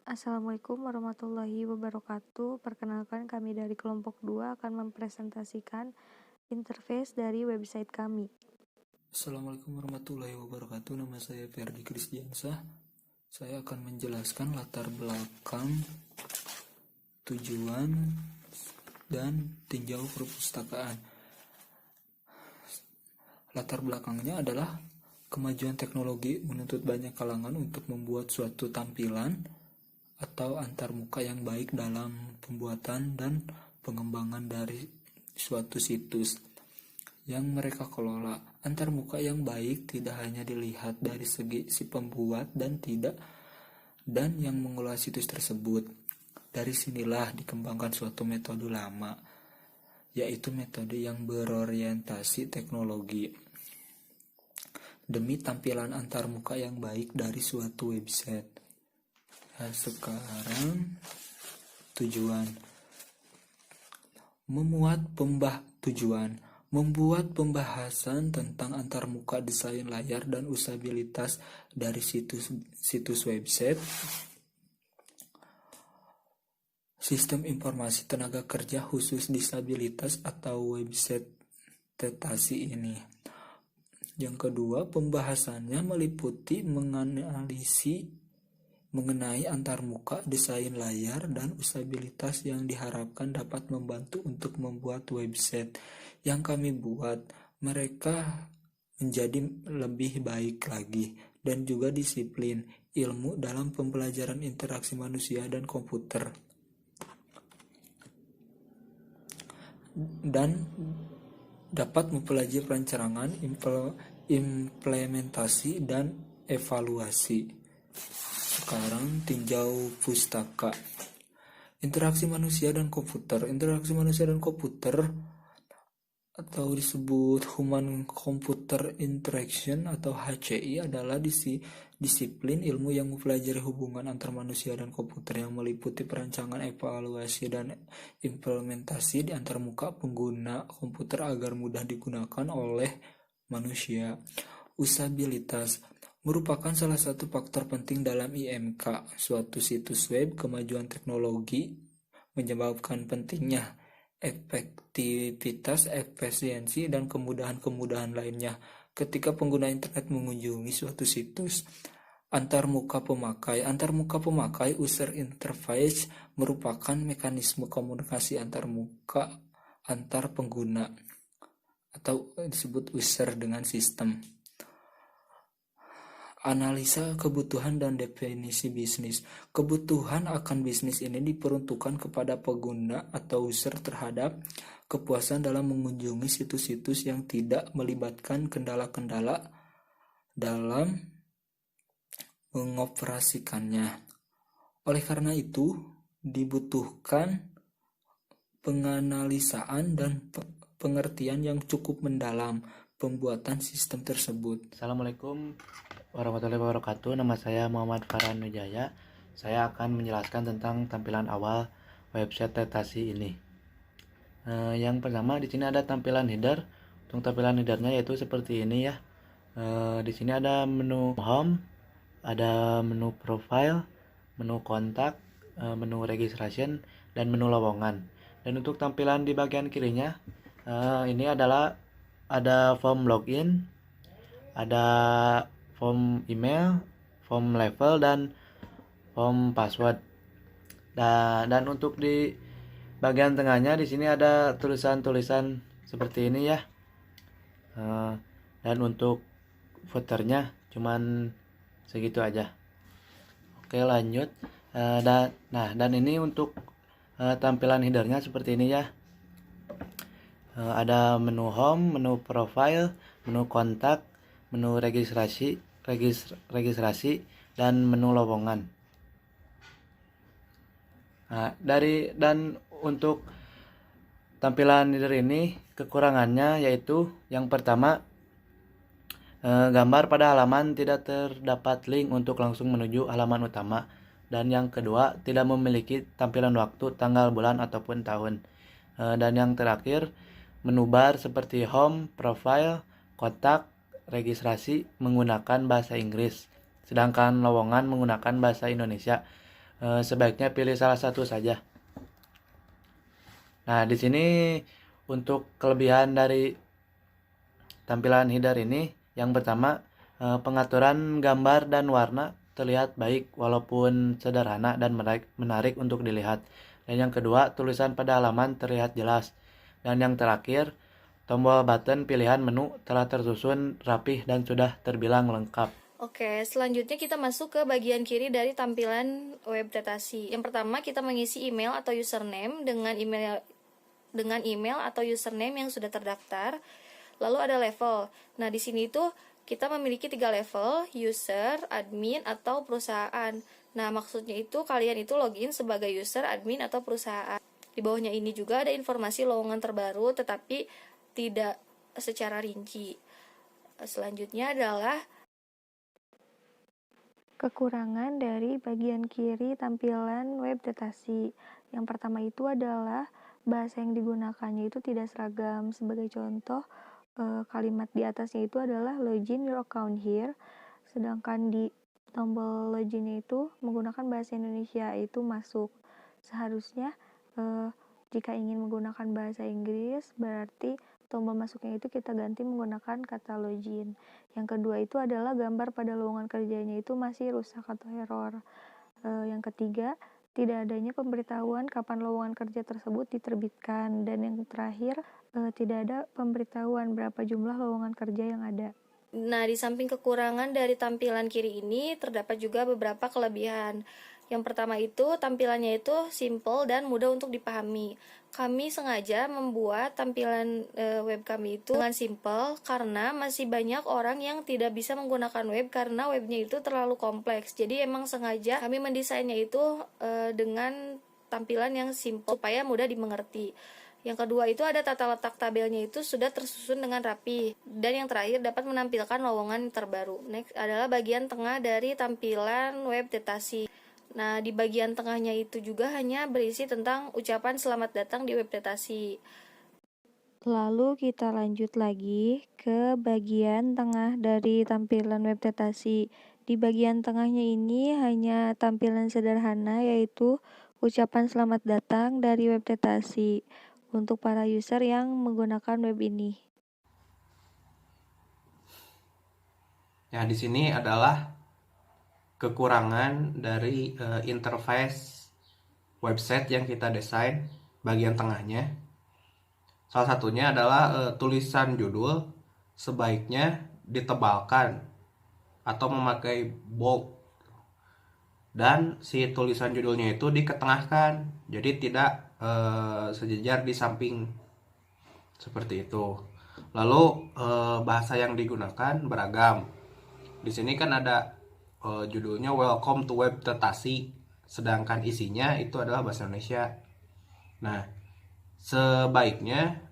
Assalamualaikum warahmatullahi wabarakatuh. Perkenalkan, kami dari kelompok 2 akan mempresentasikan interface dari website kami. Assalamualaikum warahmatullahi wabarakatuh. Nama saya Ferdi Krisdiansah. Saya akan menjelaskan latar belakang, tujuan, dan tinjau perpustakaan. Latar belakangnya adalah kemajuan teknologi menuntut banyak kalangan untuk membuat suatu tampilan atau antarmuka yang baik dalam pembuatan dan pengembangan dari suatu situs yang mereka kelola. Antarmuka yang baik tidak hanya dilihat dari segi si pembuat dan yang mengelola situs tersebut. Dari sinilah dikembangkan suatu metode lama, yaitu metode yang berorientasi teknologi demi tampilan antarmuka yang baik dari suatu website. Nah, sekarang tujuan membuat pembahasan tentang antarmuka, desain layar, dan usabilitas dari situs website, sistem informasi tenaga kerja khusus disabilitas atau website tetasi ini. Yang kedua, pembahasannya meliputi mengenai antarmuka, desain layar, dan usabilitas yang diharapkan dapat membantu untuk membuat website yang kami buat mereka menjadi lebih baik lagi, dan juga disiplin ilmu dalam pembelajaran interaksi manusia dan komputer, dan dapat mempelajari perancangan, implementasi, dan evaluasi. Sekarang tinjau pustaka. Interaksi manusia dan komputer atau disebut Human Computer Interaction atau HCI adalah disiplin ilmu yang mempelajari hubungan antar manusia dan komputer yang meliputi perancangan, evaluasi, dan implementasi di antarmuka pengguna komputer agar mudah digunakan oleh manusia. Usabilitas merupakan salah satu faktor penting dalam IMK suatu situs web. Kemajuan teknologi menyebabkan pentingnya efektivitas, efisiensi, dan kemudahan-kemudahan lainnya ketika pengguna internet mengunjungi suatu situs. Antarmuka pemakai user interface merupakan mekanisme komunikasi antarmuka antar pengguna atau disebut user dengan sistem. Analisa kebutuhan dan definisi bisnis. Kebutuhan akan bisnis ini diperuntukkan kepada pengguna atau user terhadap kepuasan dalam mengunjungi situs-situs yang tidak melibatkan kendala-kendala dalam mengoperasikannya. Oleh karena itu, dibutuhkan penganalisaan dan pengertian yang cukup mendalam pembuatan sistem tersebut. Assalamualaikum warahmatullahi wabarakatuh. Nama saya Muhammad Farhan Wijaya. Saya akan menjelaskan tentang tampilan awal website Tetasi ini. Yang pertama, di sini ada tampilan header. Untuk tampilan headernya yaitu seperti ini ya. Di sini ada menu home, ada menu profile, menu kontak, menu registration, dan menu lowongan. Dan untuk tampilan di bagian kirinya, ini adalah ada form login, ada form email, form level, dan form password. Dan untuk di bagian tengahnya di sini ada tulisan-tulisan seperti ini ya. Dan untuk footernya cuman segitu aja. Oke, lanjut. Dan ini untuk tampilan headernya seperti ini ya. Ada menu home, menu profile, menu kontak, menu registrasi, dan menu lowongan. Dan untuk tampilan header ini kekurangannya yaitu yang pertama, gambar pada halaman tidak terdapat link untuk langsung menuju halaman utama, dan yang kedua tidak memiliki tampilan waktu, tanggal, bulan, ataupun tahun. Dan yang terakhir, menu bar seperti home, profile, kontak, registrasi menggunakan bahasa Inggris, sedangkan lowongan menggunakan bahasa Indonesia. sebaiknya pilih salah satu saja. Nah, di sini untuk kelebihan dari tampilan header ini, yang pertama, pengaturan gambar dan warna terlihat baik walaupun sederhana dan menarik untuk dilihat. Dan yang kedua, tulisan pada halaman terlihat jelas. Dan yang terakhir, tombol button pilihan menu telah tersusun rapih dan sudah terbilang lengkap. Oke, selanjutnya kita masuk ke bagian kiri dari tampilan web Tetasi. Yang pertama, kita mengisi email atau username dengan email atau username yang sudah terdaftar. Lalu ada level. Nah, di sini tuh kita memiliki 3 level, user, admin, atau perusahaan. Nah, maksudnya itu kalian itu login sebagai user, admin, atau perusahaan. Di bawahnya ini juga ada informasi lowongan terbaru, tetapi tidak secara rinci. Selanjutnya adalah kekurangan dari bagian kiri tampilan web Tetasi. Yang pertama itu adalah bahasa yang digunakannya itu tidak seragam. Sebagai contoh, kalimat di atasnya itu adalah login your account here, sedangkan di tombol loginnya itu menggunakan bahasa Indonesia, itu masuk. Seharusnya jika ingin menggunakan bahasa Inggris, berarti tombol masuknya itu kita ganti menggunakan kata login. Yang kedua itu adalah gambar pada lowongan kerjanya itu masih rusak atau error. Yang ketiga, tidak adanya pemberitahuan kapan lowongan kerja tersebut diterbitkan. Dan yang terakhir, tidak ada pemberitahuan berapa jumlah lowongan kerja yang ada. Nah, di samping kekurangan dari tampilan kiri ini, terdapat juga beberapa kelebihan. Yang pertama itu, tampilannya itu simple dan mudah untuk dipahami. Kami sengaja membuat tampilan web kami itu dengan simple karena masih banyak orang yang tidak bisa menggunakan web karena webnya itu terlalu kompleks. Jadi emang sengaja kami mendesainnya itu dengan tampilan yang simple supaya mudah dimengerti. Yang kedua itu ada tata letak tabelnya itu sudah tersusun dengan rapi. Dan yang terakhir dapat menampilkan lowongan terbaru. Next adalah bagian tengah dari tampilan web Tetasi. Nah, di bagian tengahnya itu juga hanya berisi tentang ucapan selamat datang di web Tetasi. Lalu kita lanjut lagi ke bagian tengah dari tampilan web Tetasi. Di bagian tengahnya ini hanya tampilan sederhana, yaitu ucapan selamat datang dari web Tetasi untuk para user yang menggunakan web ini. Ya, di sini adalah kekurangan dari interface website yang kita desain bagian tengahnya. Salah satunya adalah tulisan judul sebaiknya ditebalkan atau memakai bold, dan si tulisan judulnya itu diketengahkan, jadi tidak sejajar di samping seperti itu. Lalu bahasa yang digunakan beragam. Di sini kan ada judulnya Welcome to Web Tetasi, sedangkan isinya itu adalah bahasa Indonesia. Nah, sebaiknya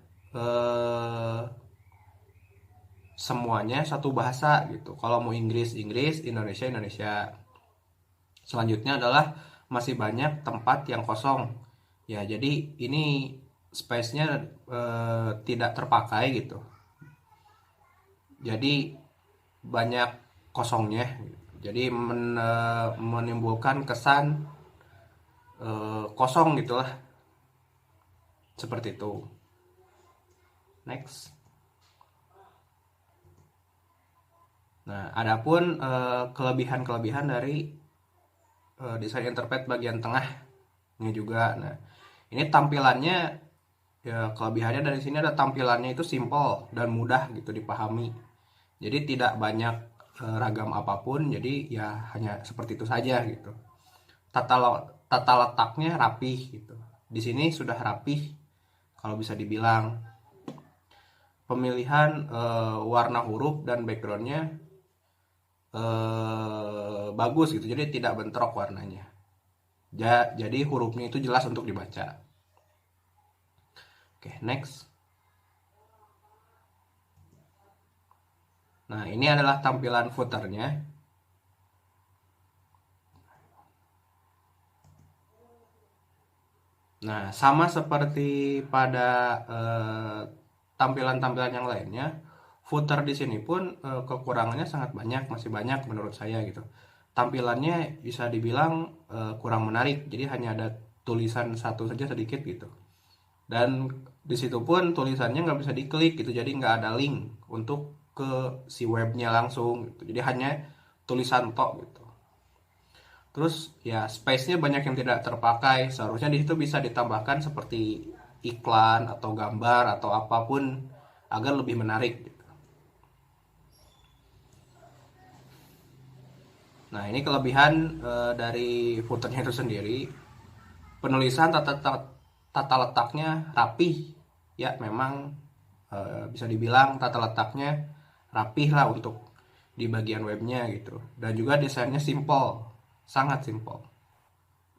semuanya satu bahasa gitu. Kalau mau Inggris, Indonesia, Indonesia. Selanjutnya adalah masih banyak tempat yang kosong. Ya, jadi ini space-nya tidak terpakai gitu. Jadi banyak kosongnya. Jadi menimbulkan kesan kosong gitulah. Seperti itu. Next. Nah, adapun kelebihan-kelebihan dari desain interface bagian tengah ini juga. Nah, ini tampilannya, ya kelebihannya dari sini ada tampilannya itu simple dan mudah gitu dipahami. Jadi tidak banyak ragam apapun, jadi ya hanya seperti itu saja gitu. Tata letaknya rapih gitu. Di sini sudah rapih kalau bisa dibilang. Pemilihan warna huruf dan backgroundnya bagus gitu, jadi tidak bentrok warnanya. Jadi hurufnya itu jelas untuk dibaca. Oke, next. Nah, ini adalah tampilan footernya. Nah, sama seperti pada tampilan-tampilan yang lainnya, footer di sini pun kekurangannya sangat banyak, masih banyak menurut saya gitu. tampilannya bisa dibilang kurang menarik. Jadi hanya ada tulisan satu saja sedikit gitu. Dan di situ pun tulisannya nggak bisa diklik gitu, jadi nggak ada link untuk ke si webnya langsung gitu. Jadi hanya tulisan tok gitu. Terus ya space-nya banyak yang tidak terpakai. Seharusnya di situ bisa ditambahkan seperti iklan atau gambar atau apapun agar lebih menarik gitu. Nah, ini kelebihan dari footernya itu sendiri. Penulisan tata letaknya rapih. Ya, memang bisa dibilang tata letaknya rapih lah untuk di bagian webnya gitu. Dan juga desainnya simple, sangat simple.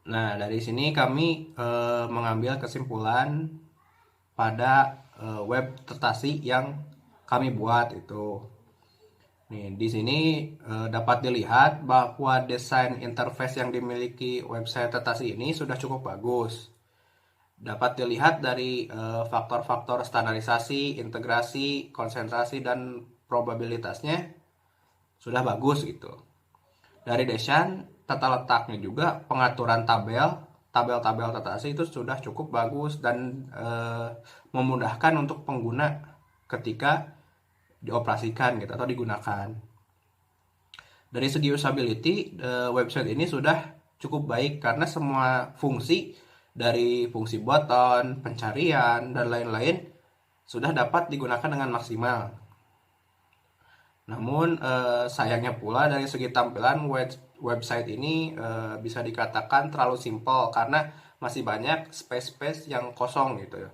Nah, dari sini kami mengambil kesimpulan pada web Tertasi yang kami buat itu. Nih, di sini dapat dilihat bahwa desain interface yang dimiliki website Tertasi ini sudah cukup bagus. Dapat dilihat dari faktor-faktor standarisasi, integrasi, konsentrasi, dan probabilitasnya sudah bagus gitu. Dari desain, tata letaknya juga, pengaturan tabel-tabel Tertasi itu sudah cukup bagus dan memudahkan untuk pengguna ketika dioperasikan gitu atau digunakan. Dari segi usability, website ini sudah cukup baik karena semua fungsi dari fungsi button, pencarian, dan lain-lain sudah dapat digunakan dengan maksimal. Namun sayangnya pula dari segi tampilan website ini bisa dikatakan terlalu simpel karena masih banyak space-space yang kosong gitu.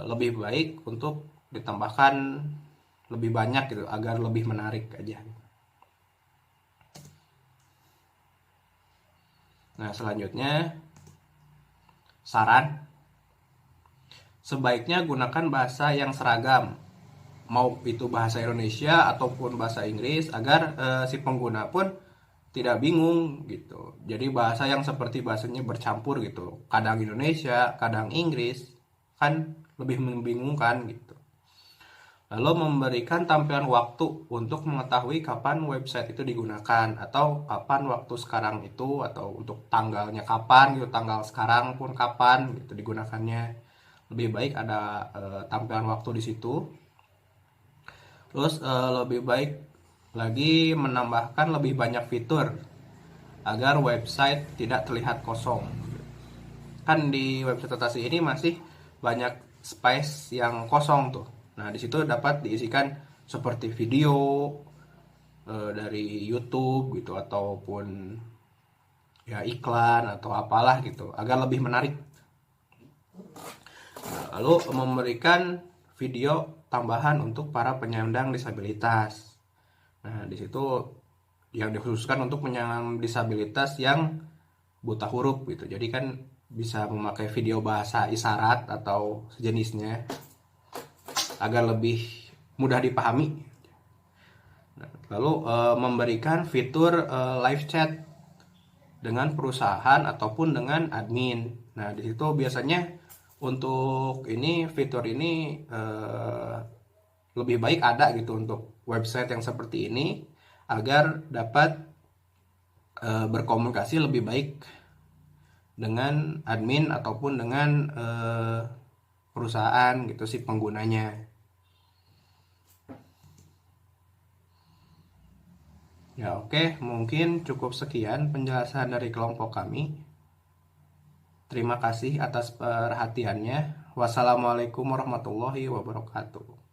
Lebih baik untuk ditambahkan lebih banyak gitu agar lebih menarik aja. Nah, selanjutnya saran, sebaiknya gunakan bahasa yang seragam, mau itu bahasa Indonesia ataupun bahasa Inggris, agar si pengguna pun tidak bingung gitu. Jadi bahasa yang seperti bahasanya bercampur gitu, kadang Indonesia, kadang Inggris, kan lebih membingungkan gitu. Lalu memberikan tampilan waktu untuk mengetahui kapan website itu digunakan atau kapan waktu sekarang itu, atau untuk tanggalnya kapan gitu, tanggal sekarang pun kapan gitu digunakannya. Lebih baik ada tampilan waktu di situ. Terus lebih baik lagi menambahkan lebih banyak fitur agar website tidak terlihat kosong. Kan di website Tertasi ini masih banyak space yang kosong tuh. Nah, di situ dapat diisikan seperti video dari YouTube gitu ataupun ya iklan atau apalah gitu agar lebih menarik. Nah, lalu memberikan video tambahan untuk para penyandang disabilitas. Nah, di situ yang dikhususkan untuk penyandang disabilitas yang buta huruf gitu. Jadi kan bisa memakai video bahasa isyarat atau sejenisnya agar lebih mudah dipahami. Lalu memberikan fitur live chat dengan perusahaan ataupun dengan admin. Nah, di situ biasanya untuk ini fitur ini lebih baik ada gitu untuk website yang seperti ini agar dapat berkomunikasi lebih baik dengan admin ataupun dengan perusahaan gitu si penggunanya. Ya oke, mungkin cukup sekian penjelasan dari kelompok kami. Terima kasih atas perhatiannya. Wassalamualaikum warahmatullahi wabarakatuh.